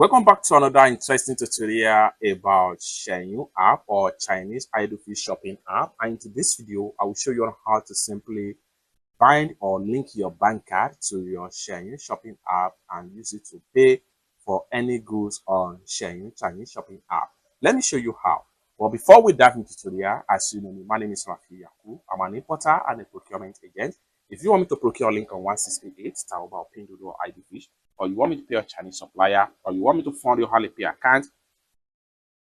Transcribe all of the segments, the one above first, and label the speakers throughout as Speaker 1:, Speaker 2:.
Speaker 1: Welcome back to another interesting tutorial about Xianyu app or Chinese idle fish shopping app. And in this video, I will show you how to simply bind or link your bank card to your Xianyu shopping app and use it to pay for any goods on Xianyu Chinese shopping app. Let me show you how. Well, before we dive into the tutorial, as you know me, my name is Xianyu. I'm an importer and a procurement agent. If you want me to procure link on 1688, Taobao, Pinduoduo, idle fish, or you want me to pay a Chinese supplier, or you want me to fund your Alipay account,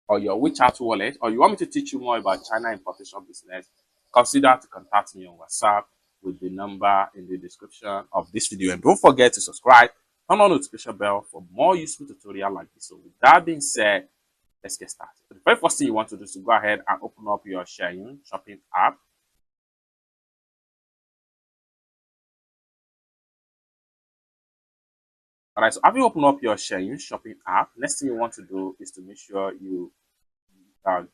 Speaker 1: or your WeChat wallet, or you want me to teach you more about China importation business, consider to contact me on WhatsApp with the number in the description of this video. And don't forget to subscribe, turn on the notification bell for more useful tutorials like this. So with that being said, let's get started. So the very first thing you want to do is to go ahead and open up your Xianyu shopping app. Alright, so after you open up your Xianyu shopping app, next thing you want to do is to make sure you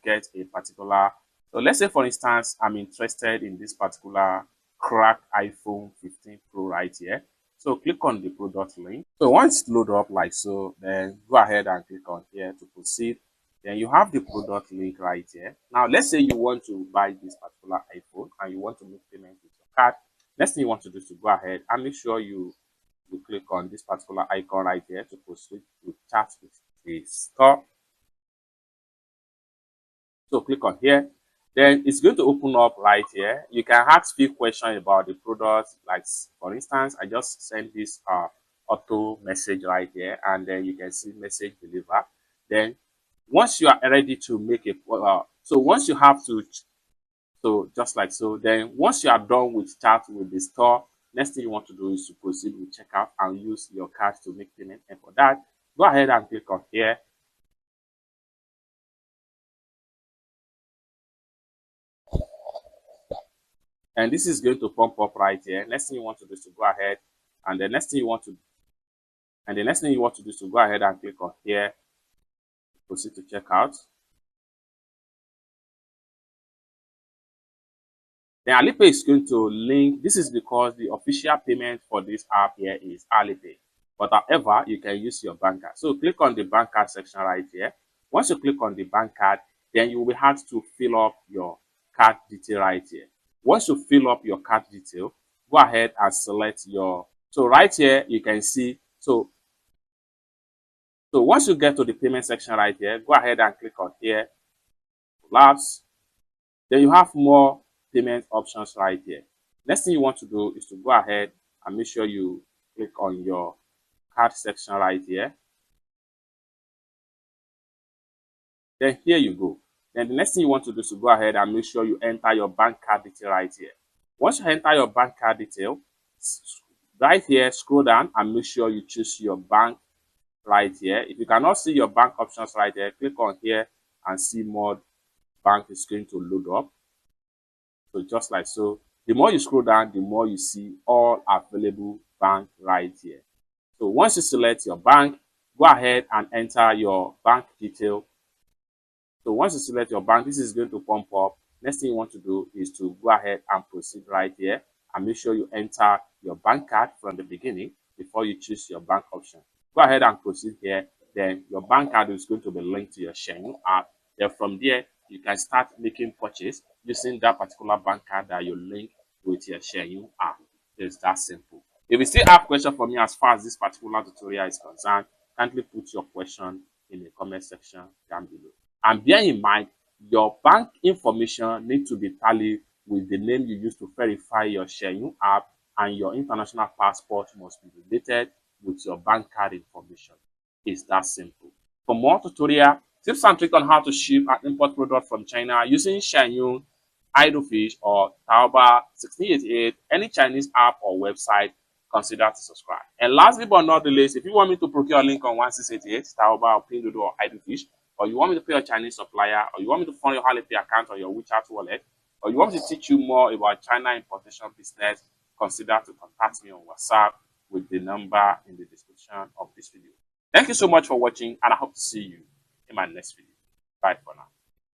Speaker 1: get a particular. So let's say, for instance, I'm interested in this particular cracked iPhone 15 Pro right here. So click on the product link. So once it's loaded up like so, then go ahead and click on here to proceed. Then you have the product link right here. Now, let's say you want to buy this particular iPhone and you want to make payment with your card. Next thing you want to do is to go ahead and make sure you click on this particular icon right here to proceed to chat with the store. So click on here, then it's going to open up right here. You can ask few questions about the product, like for instance, I just sent this auto message right here, and then you can see message deliver. Then once you are ready to make a so once you have to, so just like so, then once you are done with chat with the store, next thing you want to do is to proceed with checkout and use your card to make payment. And for that, go ahead and click on here. And this is going to pump up right here. Next thing you want to do is to go ahead, and the next thing you want to do is to go ahead and click on here, proceed to checkout. Then Alipay is going to link. This is because the official payment for this app here is Alipay. But however, you can use your bank card. So click on the bank card section right here. Once you click on the bank card, then you will have to fill up your card detail right here. Once you fill up your card detail, go ahead and select your. So right here, you can see. So once you get to the payment section right here, go ahead and click on here. Labs. Then you have more payment options right here. Next thing you want to do is to go ahead and make sure you click on your card section right here. Then here you go. Then the next thing you want to do is to go ahead and make sure you enter your bank card detail right here. Once you enter your bank card detail, right here, scroll down and make sure you choose your bank right here. If you cannot see your bank options right here, click on here and see more. Bank is going to load up. So just like so, the more you scroll down, the more you see all available bank right here. So once you select your bank, go ahead and enter your bank detail. So once you select your bank, this is going to pump up. Next thing you want to do is to go ahead and proceed right here and make sure you enter your bank card from the beginning before you choose your bank option. Go ahead and proceed here. Then your bank card is going to be linked to your Xianyu app. Then from there, you can start making purchase using that particular bank card that you link with your Xianyu app. It's that simple. If you still have questions for me as far as this particular tutorial is concerned, kindly put your question in the comment section down below. And bear in mind, your bank information needs to be tallied with the name you use to verify your Xianyu app, and your international passport must be related with your bank card information. It's that simple. For more tutorial, tips and tricks on how to ship and import products from China using Xianyu, Idlefish, or Taobao 1688, any Chinese app or website, consider to subscribe. And lastly but not the least, if you want me to procure a link on 1688, Taobao, Pinduoduo, or Idlefish, or you want me to pay a Chinese supplier, or you want me to fund your Alipay account or your WeChat wallet, or you want me to teach you more about China importation business, consider to contact me on WhatsApp with the number in the description of this video. Thank you so much for watching, and I hope to see you in my next video. Bye for now.